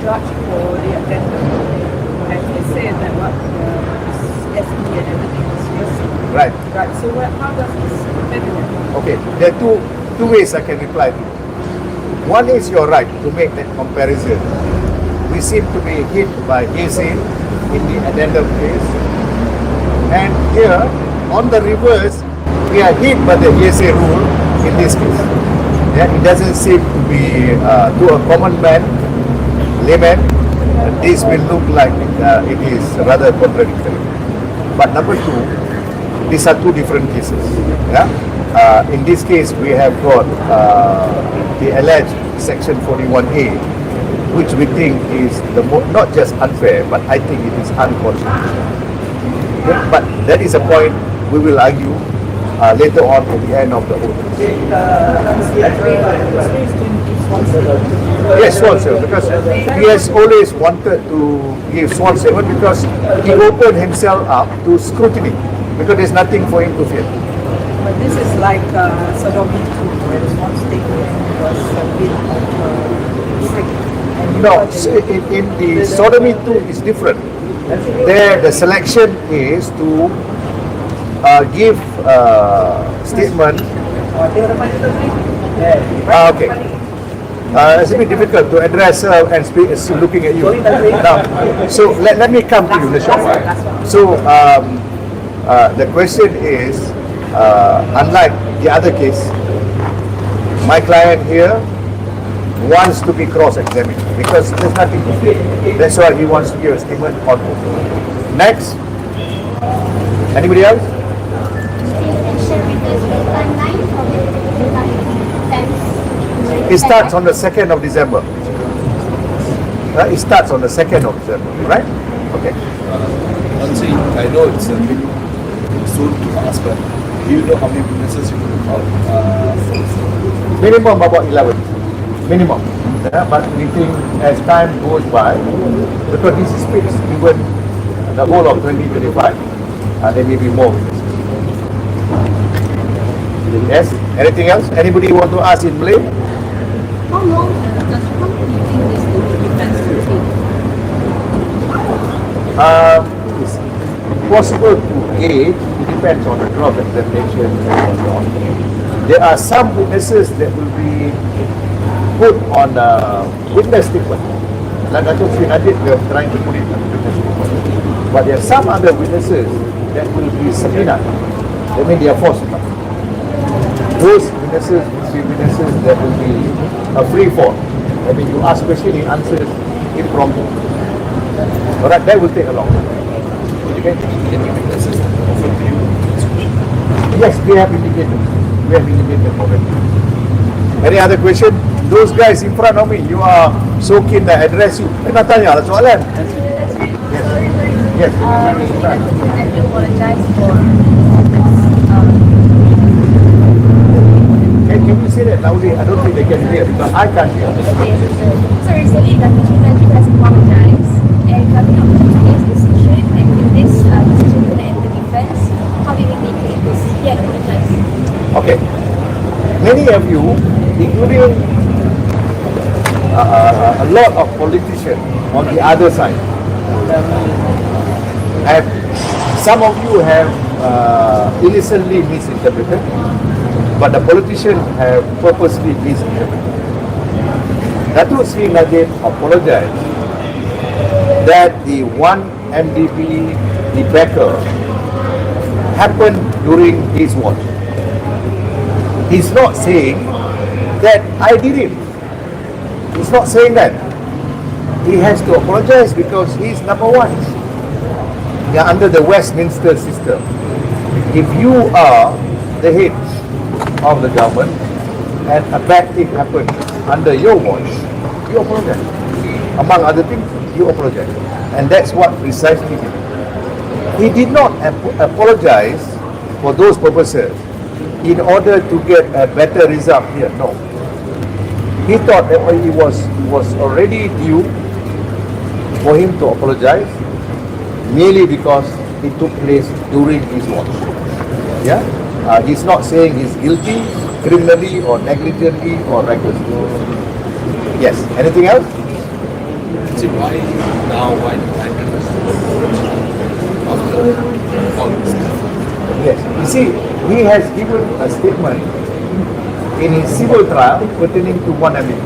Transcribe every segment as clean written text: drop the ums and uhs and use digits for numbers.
judge for the addendum, and he said that what SE and everything is yes. Right. Right. So how does this benefit? Okay, there are two ways I can reply to. One is you're right to make that comparison. We seem to be hit by hearsay in the addendum case, and here on the reverse, we are hit by the hearsay rule in this case. Yeah, it doesn't seem to be to a common man, layman. This will look like it is rather contradictory. But number two, these are two different cases. Yeah. In this case, we have got the alleged Section 41A, which we think is not just unfair, but I think it is unconstitutional. Yeah, but that is a point we will argue later on at the end of the whole case. Yes, Swansea, because he has always wanted to give Swansea because he opened himself up to scrutiny, because there's nothing for him to fear. But this is like sodomy too, where one statement was a bit strict. No, in the sodomy too is different. There, the selection is to give statement. Okay. It's a bit difficult to address and speak looking at you. Now, so let me come to you, Nisha. So the question is, unlike the other case, my client here wants to be cross-examined because there's nothing to fear. That's why he wants to give a statement on oath. Next. Anybody else? It starts on the 2nd of December. It starts on the 2nd of December, right? Okay. Nancy, I know it's a bit soon to ask, but do you know how many witnesses you could call? Minimum about 11. Minimum. Yeah, but we think as time goes by, because this is fixed even the whole of 2025, there may be more witnesses. Yes? Anything else? Anybody want to ask in Malay? How long does one think this defense will take? It's possible to gauge. It depends on the draft examination and so on. There are some witnesses that will be put on witness statement. Like Datuk Sri Najib, we are trying to put it on witness statement. But there are some other witnesses that will be subpoenaed. That means they are forced. Those witnesses will be witnesses that will be a free fall. I mean, you ask question, he answers impromptu. Alright, that will take a long time. Okay? Any witnesses offered to you? Yes, we have indicated. We have indicated already. Any other question? Those guys in front of me, you are so keen to address you. Nak tanya lah soalan. Yes. I apologize for Can you say that loudly? I don't think they can hear because I can't hear. So recently, Dr. Najib has apologized and coming up with his decision, and with this decision to end the defense, how do you indicate this? He apologized. Okay. Many of you, including a lot of politicians on the other side, some of you have innocently misinterpreted, but the politicians have purposely misinterpreted. Datuk Sri Najib apologized that the one MDB debacle happened during his watch. He's not saying that I did it. He's not saying that. He has to apologize because he's number one. They are under the Westminster system. If you are the head of the government and a bad thing happened under your watch, you apologize. Among other things, you apologize. And that's what precisely he did. He did not apologize for those purposes in order to get a better result here. No. He thought that it was already due for him to apologize merely because it took place during his watch. Yeah? He's not saying he's guilty criminally or negligently or recklessly. Yes. Anything else? See, why now? Why after all this stuff? Yes. You see, he has given a statement in his civil trial pertaining to one MDB.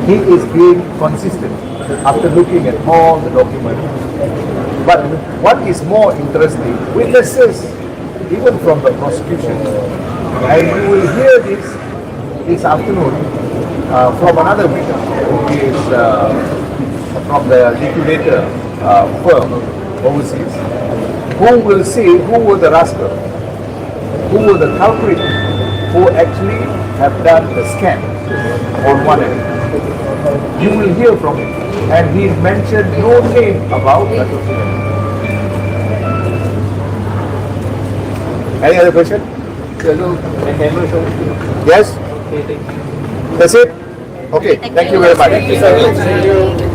He is being consistent after looking at all the documents. But what is more interesting, witnesses, even from the prosecution, and you will hear this afternoon from another witness, who is from the liquidator firm overseas, who will say who were the rascals, who were the culprits, who actually have done the scam on one end. You will hear from him, and he mentioned no name about that. Any other question? Yes? That's it? Okay, thank you very much. Thank you, sir. Thank you.